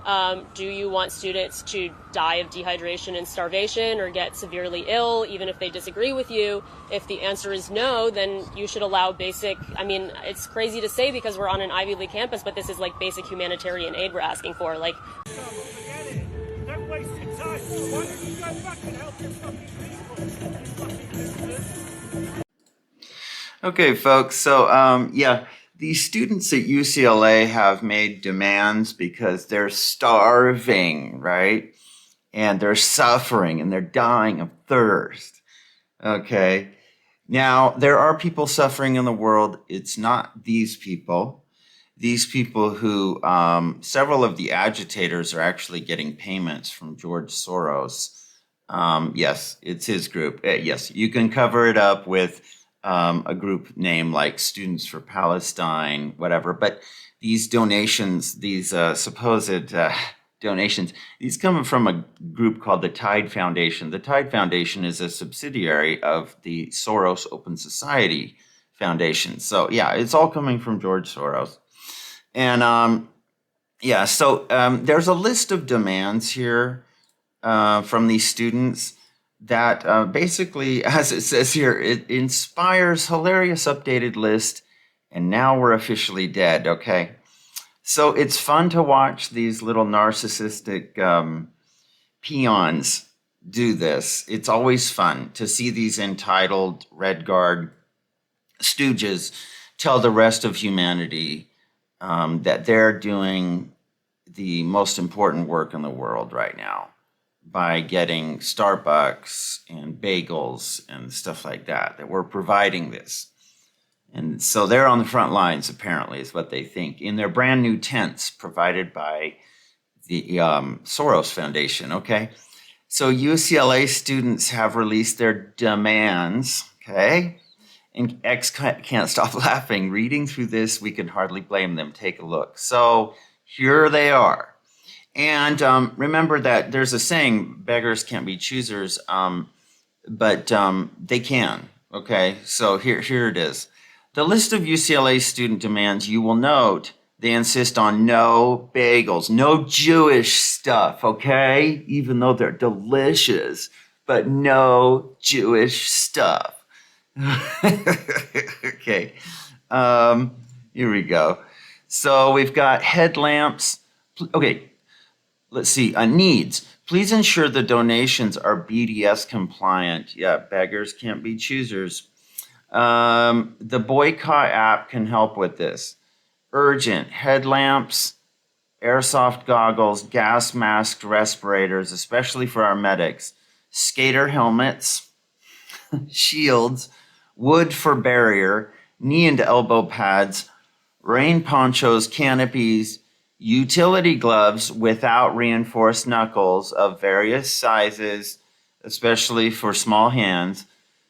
Do you want students to die of dehydration and starvation or get severely ill, even if they disagree with you? If the answer is no, then you should allow basic, I mean, it's crazy to say because we're on an Ivy League campus, but this is like basic humanitarian aid we're asking for. Like, forget it. Don't waste your time. Why don't you go back and help your fucking people, you fucking losers? Okay, folks. So, yeah, these students at UCLA have made demands because they're starving, right? And they're suffering and they're dying of thirst. Okay. Now, there are people suffering in the world. It's not these people. These people who, several of the agitators are actually getting payments from George Soros. Yes, it's his group. Yes, you can cover it up with a group name like Students for Palestine, whatever. But these donations, these supposed donations, these come from a group called the Tide Foundation. The Tide Foundation is a subsidiary of the Soros Open Society Foundation. So yeah, it's all coming from George Soros. And yeah, so there's a list of demands here from these students that basically, as it says here, it inspires hilarious updated list, and now we're officially dead, okay? So it's fun to watch these little narcissistic peons do this. It's always fun to see these entitled Red Guard stooges tell the rest of humanity that they're doing the most important work in the world right now by getting Starbucks and bagels and stuff like that, that we're providing this. And so they're on the front lines, apparently, is what they think, in their brand new tents provided by the Soros Foundation, okay? So UCLA students have released their demands, okay? And X can't stop laughing. Reading through this, we can hardly blame them. Take a look. So here they are. And remember that there's a saying, beggars can't be choosers, but they can, okay? So here it is. The list of UCLA student demands, you will note, they insist on no bagels, no Jewish stuff, okay? Even though they're delicious, but no Jewish stuff. Okay, here we go. So we've got headlamps. Okay, let's see. Needs. Please ensure the donations are BDS compliant. Yeah, beggars can't be choosers. The boycott app can help with this. Urgent. Headlamps, airsoft goggles, gas mask, respirators, especially for our medics. Skater helmets, shields, wood for barrier, knee and elbow pads, rain ponchos, canopies, utility gloves without reinforced knuckles of various sizes, especially for small hands,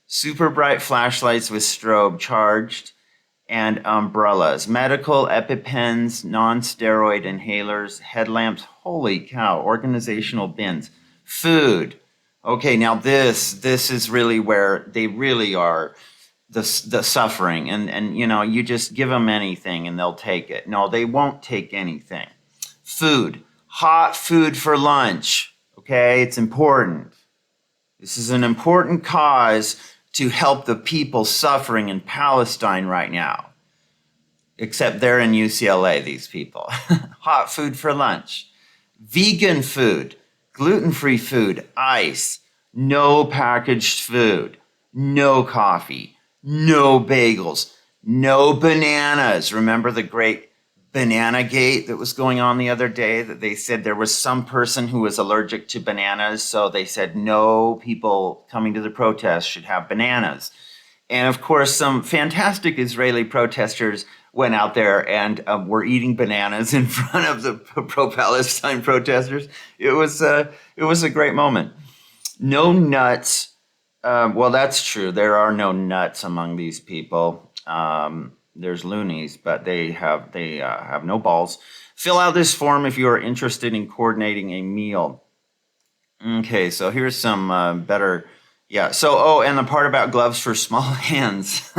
super bright flashlights with strobe charged, and umbrellas, medical EpiPens, non-steroid inhalers, headlamps, holy cow, organizational bins, food. Okay, now this is really where they really are the suffering, and you know, you just give them anything and they'll take it. No, they won't take anything. Food, hot food for lunch. Okay, it's important. This is an important cause to help the people suffering in Palestine right now. Except they're in UCLA, these people. Hot food for lunch. Vegan food, gluten-free food, ice, no packaged food, no coffee, no bagels, no bananas. Remember the great banana gate that was going on the other day, that they said there was some person who was allergic to bananas, so they said no people coming to the protest should have bananas. And of course, some fantastic Israeli protesters went out there and were eating bananas in front of the pro-Palestine protesters. It was a great moment. No nuts. Well, that's true. There are no nuts among these people. There's loonies, but they have no balls. Fill out this form if you are interested in coordinating a meal. Okay, so here's some better. Yeah. So, and the part about gloves for small hands.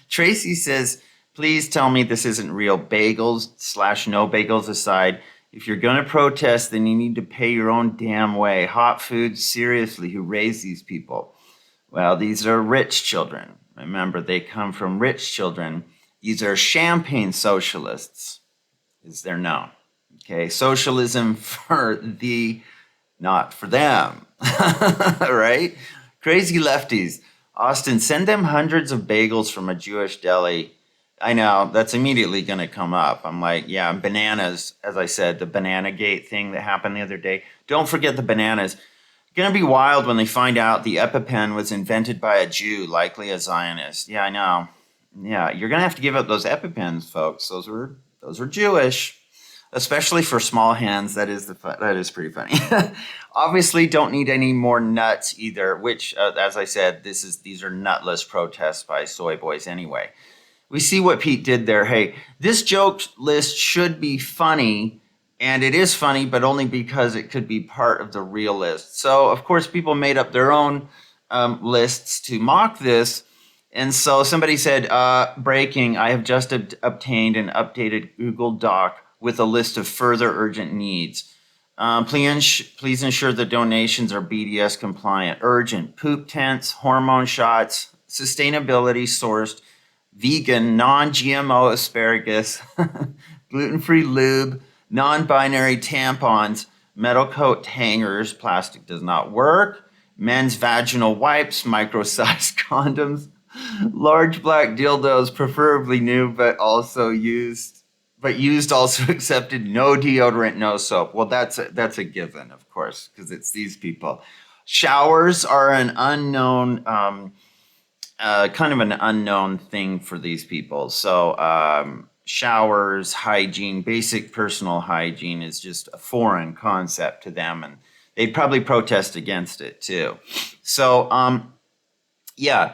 Tracy says, please tell me this isn't real. Bagels / no bagels aside, If you're going to protest, then you need to pay your own damn way. Hot Foods, seriously, who raised these people? Well, these are rich children. Remember, they come from rich children. These are champagne socialists, as they're known. Okay, socialism for the, not for them, right? Crazy lefties. Austin, send them hundreds of bagels from a Jewish deli. I know, that's immediately going to come up. I'm like, yeah, bananas, as I said, the banana gate thing that happened the other day. Don't forget the bananas. Going to be wild when they find out the EpiPen was invented by a Jew, likely a Zionist. Yeah, I know. Yeah, you're going to have to give up those EpiPens, folks. Those were Jewish, especially for small hands. That is pretty funny. Obviously, don't need any more nuts either. Which, as I said, these are nutless protests by soy boys anyway. We see what Pete did there. Hey, this joke list should be funny, and it is funny, but only because it could be part of the real list. So, of course, people made up their own lists to mock this. And so somebody said, breaking, I have just obtained an updated Google Doc with a list of further urgent needs. Please ensure the donations are BDS compliant. Urgent, poop tents, hormone shots, sustainability sourced, vegan, non-GMO asparagus, gluten-free lube, non-binary tampons, metal coat hangers, plastic does not work, men's vaginal wipes, micro-sized condoms, large black dildos, preferably new but used also accepted, no deodorant, no soap. Well, that's a given, of course, because it's these people. Showers are an unknown kind of an unknown thing for these people. So showers, hygiene, basic personal hygiene is just a foreign concept to them, and they'd probably protest against it too. So yeah.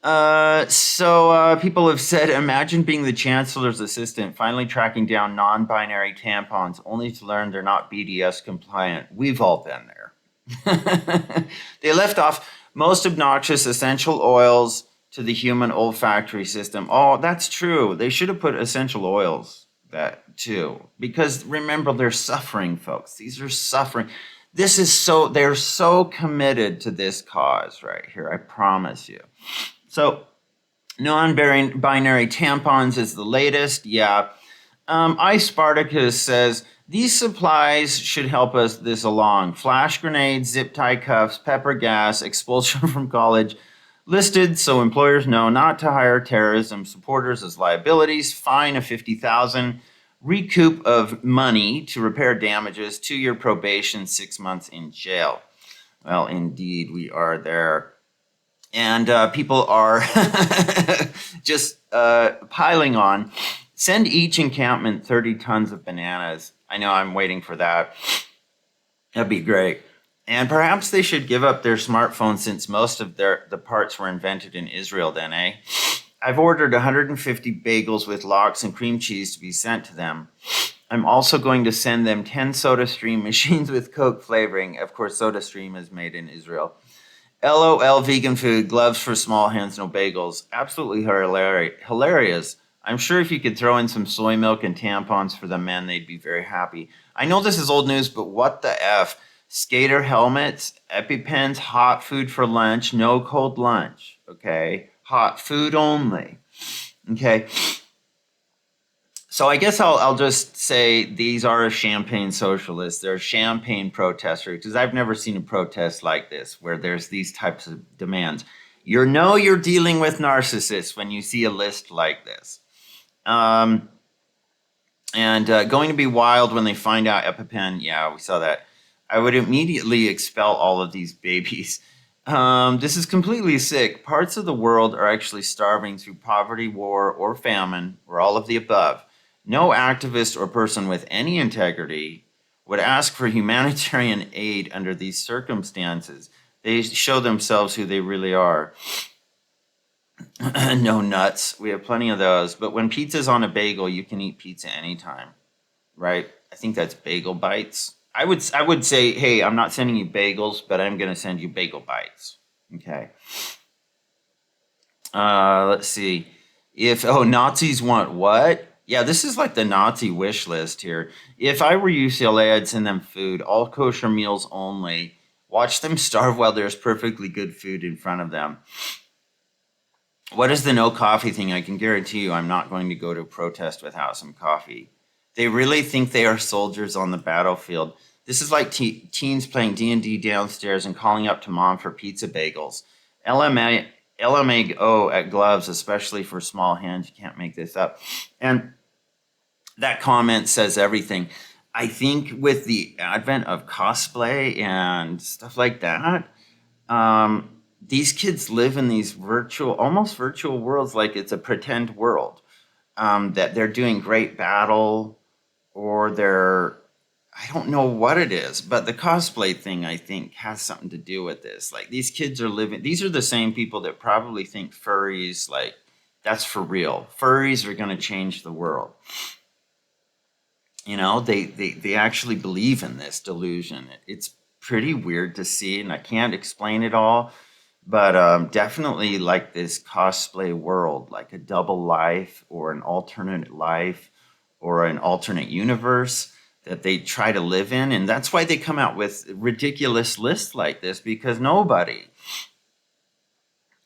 People have said, imagine being the chancellor's assistant, finally tracking down non-binary tampons, only to learn they're not BDS compliant. We've all been there. They left off most obnoxious essential oils to the human olfactory system. Oh, that's true. They should have put essential oils that too, because remember, they're suffering, folks. These are suffering. They're so committed to this cause right here. I promise you. So non-binary tampons is the latest. Yeah. Ice Spartacus says, these supplies should help us this along. Flash grenades, zip tie cuffs, pepper gas, expulsion from college, listed so employers know not to hire terrorism supporters as liabilities, fine of $50,000, recoup of money to repair damages, 2-year probation, 6 months in jail. Well, indeed, we are there. And people are just piling on. Send each encampment 30 tons of bananas. I know, I'm waiting for that. That'd be great. And perhaps they should give up their smartphones since most of the parts were invented in Israel then, eh? I've ordered 150 bagels with lox and cream cheese to be sent to them. I'm also going to send them 10 SodaStream machines with Coke flavoring. Of course, SodaStream is made in Israel. LOL vegan food, gloves for small hands, no bagels. Absolutely hilarious. I'm sure if you could throw in some soy milk and tampons for the men, they'd be very happy. I know this is old news, but what the F? Skater helmets, EpiPens, hot food for lunch, no cold lunch, okay? Hot food only, okay? So I guess I'll just say these are champagne socialists. They're champagne protesters, because I've never seen a protest like this where there's these types of demands. You're dealing with narcissists when you see a list like this. And going to be wild when they find out EpiPen. Yeah, we saw that. I would immediately expel all of these babies. This is completely sick. Parts of the world are actually starving through poverty, war, or famine, or all of the above. No activist or person with any integrity would ask for humanitarian aid under these circumstances. They show themselves who they really are. No nuts. We have plenty of those. But when pizza's on a bagel, you can eat pizza anytime, right? I think that's bagel bites. I would say, hey, I'm not sending you bagels, but I'm going to send you bagel bites. Okay. Let's see. Nazis want what? Yeah, this is like the Nazi wish list here. If I were UCLA, I'd send them food, all kosher meals only. Watch them starve while there's perfectly good food in front of them. What is the no coffee thing? I can guarantee you I'm not going to go to a protest without some coffee. They really think they are soldiers on the battlefield. This is like teens playing D&D downstairs and calling up to mom for pizza bagels. LMAO at gloves, especially for small hands. You can't make this up. And that comment says everything. I think with the advent of cosplay and stuff like that, these kids live in these almost virtual worlds, like it's a pretend world, that they're doing great battle, or I don't know what it is, but the cosplay thing, I think, has something to do with this. Like, these kids are these are the same people that probably think furries, like, that's for real. Furries are going to change the world. You know, they actually believe in this delusion. It's pretty weird to see, and I can't explain it all, but definitely like this cosplay world, like a double life or an alternate life or an alternate universe that they try to live in. And that's why they come out with ridiculous lists like this, because nobody,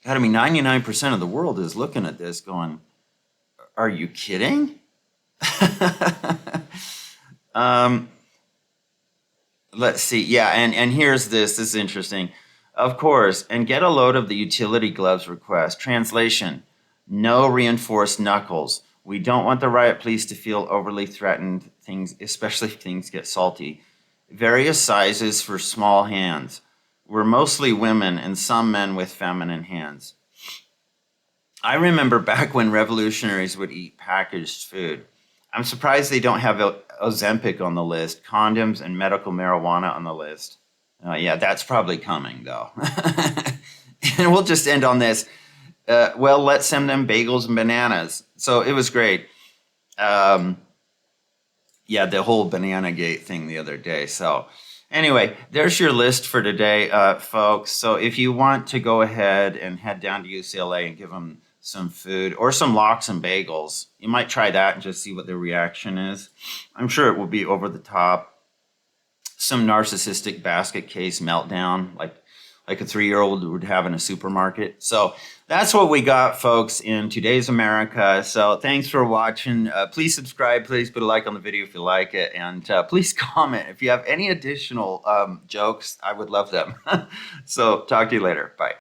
God, I mean, 99% of the world is looking at this going, are you kidding? Let's see. Yeah, and here's this. This is interesting. Of course, and get a load of the utility gloves request. Translation: no reinforced knuckles. We don't want the riot police to feel overly threatened, especially if things get salty. Various sizes for small hands. We're mostly women and some men with feminine hands. I remember back when revolutionaries would eat packaged food. I'm surprised they don't have Ozempic on the list, condoms and medical marijuana on the list. Yeah, that's probably coming, though. And we'll just end on this. Well, let's send them bagels and bananas. So it was great. Yeah, the whole Banana Gate thing the other day. So anyway, there's your list for today, folks. So if you want to go ahead and head down to UCLA and give them some food or some lox and bagels, you might try that and just see what their reaction is. I'm sure it will be over the top. Some narcissistic basket case meltdown, like a 3-year-old would have in a supermarket. So that's what we got, folks, in today's America. So thanks for watching. Please subscribe. Please put a like on the video if you like it. And please comment. If you have any additional jokes, I would love them. So talk to you later. Bye.